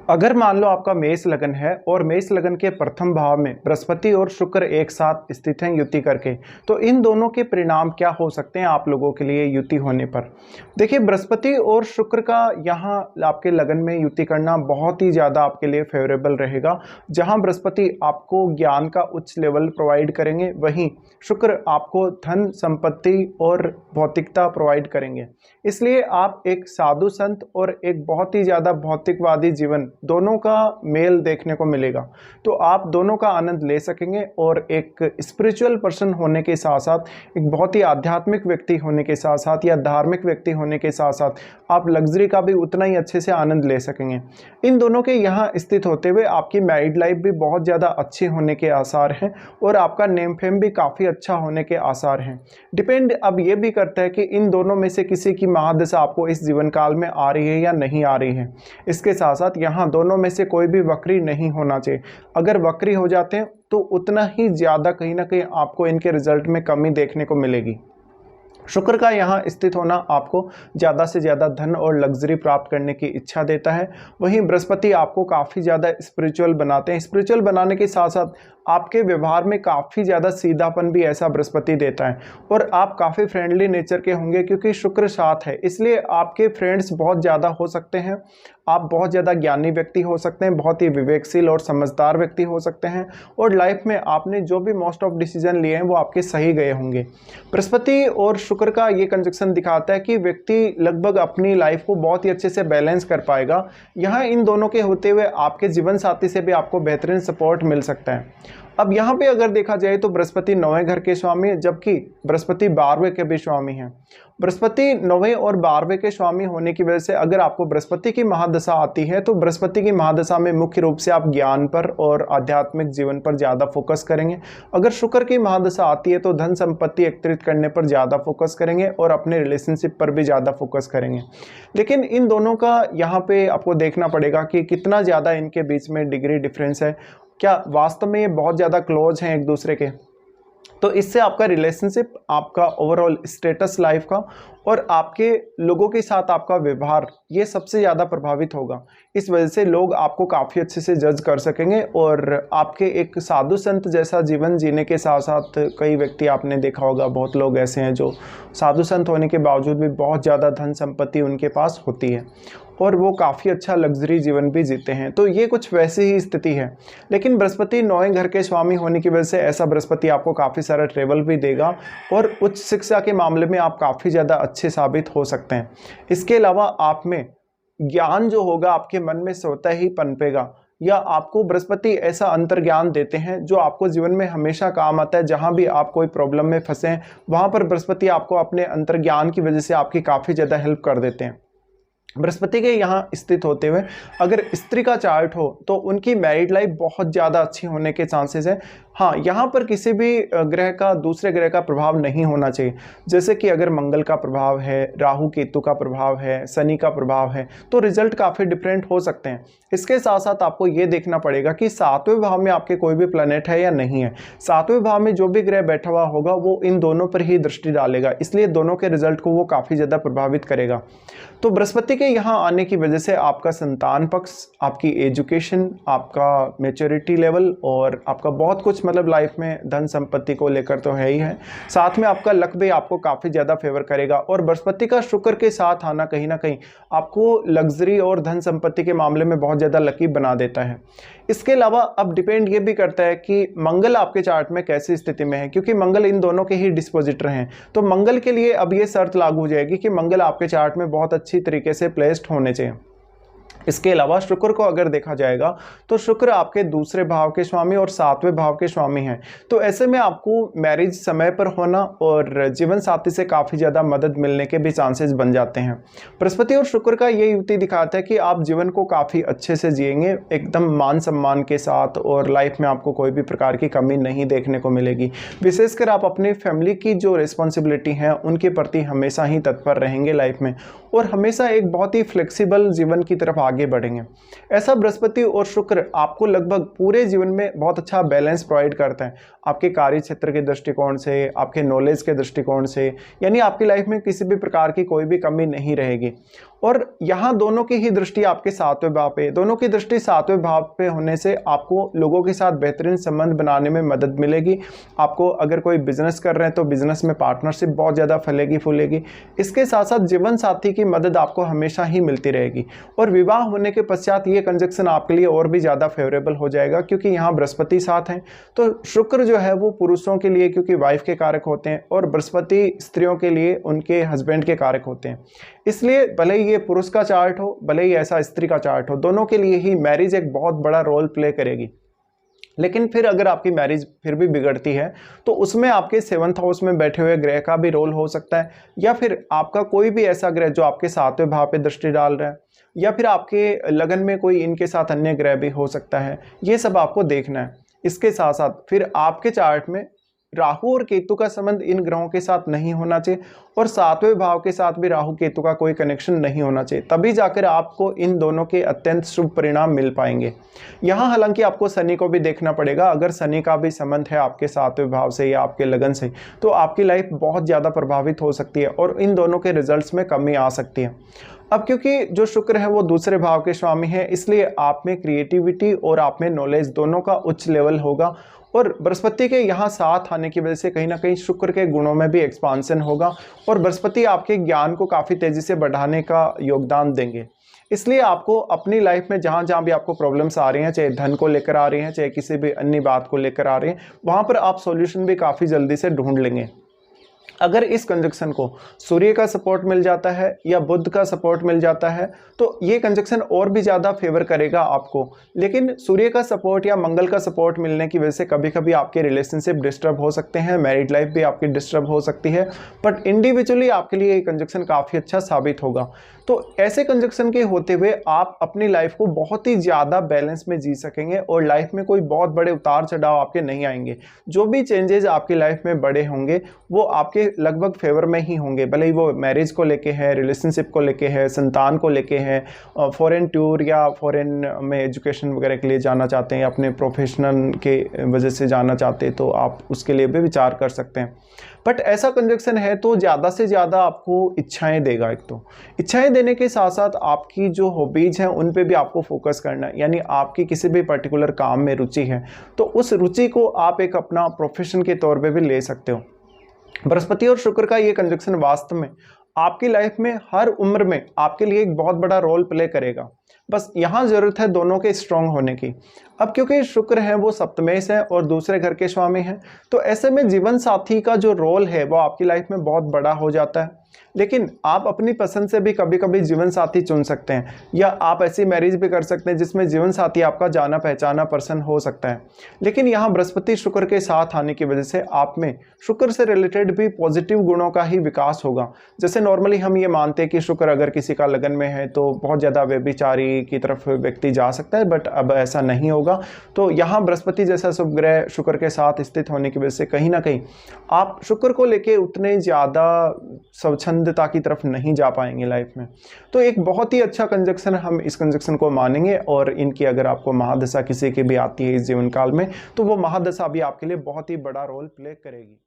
अगर मान लो आपका मेष लगन है और मेष लगन के प्रथम भाव में बृहस्पति और शुक्र एक साथ स्थित हैं युति करके, तो इन दोनों के परिणाम क्या हो सकते हैं आप लोगों के लिए युति होने पर। देखिए, बृहस्पति और शुक्र का यहाँ आपके लगन में युति करना बहुत ही ज़्यादा आपके लिए फेवरेबल रहेगा। जहाँ बृहस्पति आपको ज्ञान का उच्च लेवल प्रोवाइड करेंगे, वहीं शुक्र आपको धन संपत्ति और भौतिकता प्रोवाइड करेंगे। इसलिए आप एक साधु संत और एक बहुत ही ज़्यादा भौतिकवादी जीवन दोनों का मेल देखने को मिलेगा। तो आप दोनों का आनंद ले सकेंगे और एक स्पिरिचुअल पर्सन होने के साथ साथ, एक बहुत ही आध्यात्मिक व्यक्ति होने के साथ साथ या धार्मिक व्यक्ति होने के साथ साथ आप लग्जरी का भी उतना ही अच्छे से आनंद ले सकेंगे। इन दोनों के यहाँ स्थित होते हुए आपकी मैरिड लाइफ भी बहुत ज़्यादा अच्छी होने के आसार हैं और आपका नेम फेम भी काफ़ी अच्छा होने के आसार हैं। डिपेंड अब ये भी करता है कि इन दोनों में से किसी की महादशा आपको इस जीवन काल में आ रही है या नहीं आ रही है। इसके साथ साथ यहाँ दोनों में से कोई भी वक्री नहीं होना चाहिए। अगर वक्री हो जाते हैं तो उतना ही ज़्यादा कहीं ना कहीं आपको इनके रिजल्ट में कमी देखने को मिलेगी। शुक्र का यहाँ स्थित होना आपको ज़्यादा से ज़्यादा धन और लग्जरी प्राप्त करने की इच्छा देता है। वहीं बृहस्पति आपको काफ़ी ज़्यादा स्पिरिचुअल बनाते हैं। स्पिरिचुअल बनाने के साथ साथ आपके व्यवहार में काफ़ी ज़्यादा सीधापन भी ऐसा बृहस्पति देता है और आप काफ़ी फ्रेंडली नेचर के होंगे क्योंकि शुक्र साथ है। इसलिए आपके फ्रेंड्स बहुत ज़्यादा हो सकते हैं। आप बहुत ज़्यादा ज्ञानी व्यक्ति हो सकते हैं, बहुत ही विवेकशील और समझदार व्यक्ति हो सकते हैं और लाइफ में आपने जो भी मोस्ट ऑफ डिसीजन लिए हैं वो आपके सही गए होंगे। बृहस्पति और शुक्र का ये कंजक्शन दिखाता है कि व्यक्ति लगभग अपनी लाइफ को बहुत ही अच्छे से बैलेंस कर पाएगा। यहाँ इन दोनों के होते हुए आपके जीवन साथी से भी आपको बेहतरीन सपोर्ट मिल सकता है। अब यहाँ पे अगर देखा जाए तो बृहस्पति 9वें घर के स्वामी है, जबकि बृहस्पति 12वें के भी स्वामी हैं। बृहस्पति 9वें और 12वें के स्वामी होने की वजह से अगर आपको बृहस्पति की महादशा आती है तो बृहस्पति की महादशा में मुख्य रूप से आप ज्ञान पर और आध्यात्मिक जीवन पर ज़्यादा फोकस करेंगे। अगर शुक्र की महादशा आती है तो धन संपत्ति एकत्रित करने पर ज़्यादा फोकस करेंगे और अपने रिलेशनशिप पर भी ज़्यादा फोकस करेंगे। लेकिन इन दोनों का यहाँ पे आपको देखना पड़ेगा कि कितना ज़्यादा इनके बीच में डिग्री डिफरेंस है। क्या वास्तव में ये बहुत ज़्यादा क्लोज हैं एक दूसरे के? तो इससे आपका रिलेशनशिप, आपका ओवरऑल स्टेटस लाइफ का और आपके लोगों के साथ आपका व्यवहार, ये सबसे ज़्यादा प्रभावित होगा। इस वजह से लोग आपको काफ़ी अच्छे से जज कर सकेंगे और आपके एक साधु संत जैसा जीवन जीने के साथ साथ कई व्यक्ति आपने देखा होगा, बहुत लोग ऐसे हैं जो साधु संत होने के बावजूद भी बहुत ज़्यादा धन संपत्ति उनके पास होती है और वो काफ़ी अच्छा लग्जरी जीवन भी जीते हैं। तो ये कुछ वैसी ही स्थिति है। लेकिन बृहस्पति 9वें घर के स्वामी होने की वजह से ऐसा बृहस्पति आपको काफ़ी सारा ट्रेवल भी देगा और उच्च शिक्षा के मामले में आप काफ़ी ज़्यादा अच्छे साबित हो सकते हैं। इसके अलावा आप में ज्ञान जो होगा आपके मन में स्वतः ही पनपेगा, या आपको बृहस्पति ऐसा अंतर्ज्ञान देते हैं जो आपको जीवन में हमेशा काम आता है। जहाँ भी आप कोई प्रॉब्लम में फंसे हैं वहाँ पर बृहस्पति आपको अपने अंतर्ज्ञान की वजह से आपकी काफ़ी ज़्यादा हेल्प कर देते हैं। बृहस्पति के यहाँ स्थित होते हुए अगर स्त्री का चार्ट हो तो उनकी मैरिड लाइफ बहुत ज़्यादा अच्छी होने के चांसेस है। हाँ, यहाँ पर किसी भी ग्रह का, दूसरे ग्रह का प्रभाव नहीं होना चाहिए। जैसे कि अगर मंगल का प्रभाव है, राहु केतु का प्रभाव है, शनि का प्रभाव है, तो रिजल्ट काफ़ी डिफरेंट हो सकते हैं। इसके साथ साथ आपको ये देखना पड़ेगा कि 7वें भाव में आपके कोई भी प्लैनेट है या नहीं है। 7वें भाव में जो भी ग्रह बैठा हुआ होगा वो इन दोनों पर ही दृष्टि डालेगा, इसलिए दोनों के रिजल्ट को वो काफ़ी ज़्यादा प्रभावित करेगा। तो बृहस्पति के यहाँ आने की वजह से आपका संतान पक्ष, आपकी एजुकेशन, आपका मैच्योरिटी लेवल और आपका बहुत कुछ, मतलब लाइफ में धन संपत्ति को लेकर तो है ही है। साथ में आपका लक भी आपको काफ़ी ज़्यादा फेवर करेगा और बृहस्पति का शुक्र के साथ आना कहीं ना कहीं आपको लग्जरी और धन संपत्ति के मामले में बहुत ज़्यादा लकी बना देता है। इसके अलावा अब डिपेंड ये भी करता है कि मंगल आपके चार्ट में कैसी स्थिति में है, क्योंकि मंगल इन दोनों के ही डिस्पोजिटर हैं। तो मंगल के लिए अब ये शर्त लागू हो जाएगी कि मंगल आपके चार्ट में बहुत अच्छी तरीके से प्लेस्ड होने चाहिए। इसके अलावा शुक्र को अगर देखा जाएगा तो शुक्र आपके दूसरे भाव के स्वामी और 7वें भाव के स्वामी हैं। तो ऐसे में आपको मैरिज समय पर होना और जीवन साथी से काफ़ी ज़्यादा मदद मिलने के भी चांसेस बन जाते हैं। बृहस्पति और शुक्र का ये युति दिखाता है कि आप जीवन को काफ़ी अच्छे से जिएंगे, एकदम मान सम्मान के साथ, और लाइफ में आपको कोई भी प्रकार की कमी नहीं देखने को मिलेगी। विशेषकर आप अपनी फैमिली की जो रिस्पॉन्सिबिलिटी है उनके प्रति हमेशा ही तत्पर रहेंगे लाइफ में, और हमेशा एक बहुत ही फ्लेक्सिबल जीवन की तरफ आगे आगे बढ़ेंगे। ऐसा बृहस्पति और शुक्र आपको लगभग पूरे जीवन में बहुत अच्छा बैलेंस प्रोवाइड करता है, आपके कार्य क्षेत्र के दृष्टिकोण से, आपके नॉलेज के दृष्टिकोण से, यानी आपकी लाइफ में किसी भी प्रकार की कोई भी कमी नहीं रहेगी। और यहाँ दोनों की ही दृष्टि आपके 7वें भाव पे, दोनों की दृष्टि 7वें भाव पे होने से आपको लोगों के साथ बेहतरीन संबंध बनाने में मदद मिलेगी। आपको अगर कोई बिजनेस कर रहे हैं तो बिजनेस में पार्टनरशिप बहुत ज़्यादा फलेगी फूलेगी। इसके साथ साथ जीवन साथी की मदद आपको हमेशा ही मिलती रहेगी। और विवाह होने के पश्चात ये कंजक्शन आपके लिए और भी ज़्यादा फेवरेबल हो जाएगा, क्योंकि यहाँ बृहस्पति साथ हैं। तो शुक्र जो है वो पुरुषों के लिए क्योंकि वाइफ के कारक होते हैं, और बृहस्पति स्त्रियों के लिए उनके हस्बैंड के कारक होते हैं। इसलिए भले ही ये पुरुष का चार्ट हो, भले ही ऐसा स्त्री का चार्ट हो, दोनों के लिए ही मैरिज एक बहुत बड़ा रोल प्ले करेगी। लेकिन फिर अगर आपकी मैरिज फिर भी बिगड़ती है तो उसमें आपके 7th हाउस में बैठे हुए ग्रह का भी रोल हो सकता है, या फिर आपका कोई भी ऐसा ग्रह जो आपके 7वें भाव पे दृष्टि डाल रहा है, या फिर आपके लगन में कोई इनके साथ अन्य ग्रह भी हो सकता है। ये सब आपको देखना है। इसके साथ साथ फिर आपके चार्ट में राहु और केतु का संबंध इन ग्रहों के साथ नहीं होना चाहिए, और 7वें भाव के साथ भी राहु केतु का कोई कनेक्शन नहीं होना चाहिए, तभी जाकर आपको इन दोनों के अत्यंत शुभ परिणाम मिल पाएंगे। यहाँ हालांकि आपको शनि को भी देखना पड़ेगा। अगर शनि का भी संबंध है आपके 7वें भाव से या आपके लगन से, तो आपकी लाइफ बहुत ज़्यादा प्रभावित हो सकती है और इन दोनों के रिजल्ट्स में कमी आ सकती है। अब क्योंकि जो शुक्र है वो दूसरे भाव के स्वामी है, इसलिए आप में क्रिएटिविटी और आप में नॉलेज दोनों का उच्च लेवल होगा। और बृहस्पति के यहाँ साथ आने की वजह से कहीं ना कहीं शुक्र के गुणों में भी एक्सपांसन होगा, और बृहस्पति आपके ज्ञान को काफ़ी तेज़ी से बढ़ाने का योगदान देंगे। इसलिए आपको अपनी लाइफ में जहाँ जहाँ भी आपको प्रॉब्लम्स आ रही हैं, चाहे धन को लेकर आ रही हैं, चाहे किसी भी अन्य बात को लेकर आ रही हैं, वहाँ पर आप सॉल्यूशन भी काफ़ी जल्दी से ढूंढ लेंगे। अगर इस कंजक्शन को सूर्य का सपोर्ट मिल जाता है या बुध का सपोर्ट मिल जाता है तो ये कंजक्शन और भी ज़्यादा फेवर करेगा आपको। लेकिन सूर्य का सपोर्ट या मंगल का सपोर्ट मिलने की वजह से कभी कभी आपके रिलेशनशिप डिस्टर्ब हो सकते हैं, मैरिड लाइफ भी आपकी डिस्टर्ब हो सकती है, बट इंडिविजुअली आपके लिए ये कंजक्शन काफ़ी अच्छा साबित होगा। तो ऐसे कंजक्शन के होते हुए आप अपनी लाइफ को बहुत ही ज़्यादा बैलेंस में जी सकेंगे, और लाइफ में कोई बहुत बड़े उतार चढ़ाव आपके नहीं आएंगे। जो भी चेंजेस आपकी लाइफ में बड़े होंगे वो आपके लगभग फेवर में ही होंगे, भले ही वो मैरिज को लेके है, रिलेशनशिप को लेके है, संतान को लेके है, फॉरेन टूर या फॉरेन में एजुकेशन वगैरह के लिए जाना चाहते हैं, अपने प्रोफेशनल के वजह से जाना चाहते हैं, तो आप उसके लिए भी विचार कर सकते हैं। बट ऐसा कंजक्शन है तो ज़्यादा से ज़्यादा आपको इच्छाएं देगा। एक तो इच्छाएं देने के साथ साथ आपकी जो हॉबीज़ हैं उन पे भी आपको फोकस करना है, यानी आपकी किसी भी पर्टिकुलर काम में रुचि है तो उस रुचि को आप एक अपना प्रोफेशन के तौर पे भी ले सकते हो। बृहस्पति और शुक्र का ये कंजक्शन वास्तव में आपकी लाइफ में हर उम्र में आपके लिए एक बहुत बड़ा रोल प्ले करेगा। बस यहाँ ज़रूरत है दोनों के स्ट्रॉन्ग होने की। अब क्योंकि शुक्र है वो सप्तमेश है और दूसरे घर के स्वामी हैं, तो ऐसे में जीवन साथी का जो रोल है वो आपकी लाइफ में बहुत बड़ा हो जाता है। लेकिन आप अपनी पसंद से भी कभी कभी जीवन साथी चुन सकते हैं, या आप ऐसी मैरिज भी कर सकते हैं जिसमें जीवन साथी आपका जाना पहचाना पर्सन हो सकता है। लेकिन यहाँ बृहस्पति शुक्र के साथ आने की वजह से आप में शुक्र से रिलेटेड भी पॉजिटिव गुणों का ही विकास होगा। जैसे नॉर्मली हम ये मानते हैं कि शुक्र अगर किसी का लगन में है तो बहुत ज़्यादा व्यभिचारी की तरफ व्यक्ति जा सकता है, बट अब ऐसा नहीं होगा। तो यहाँ बृहस्पति जैसा शुभ ग्रह शुक्र के साथ स्थित होने की वजह से कहीं ना कहीं आप शुक्र को लेके उतने ज़्यादा स्वच्छंदता की तरफ नहीं जा पाएंगे लाइफ में। तो एक बहुत ही अच्छा कंजक्शन हम इस कंजक्शन को मानेंगे, और इनकी अगर आपको महादशा किसी की भी आती है इस जीवन काल में तो वो महादशा भी आपके लिए बहुत ही बड़ा रोल प्ले करेगी।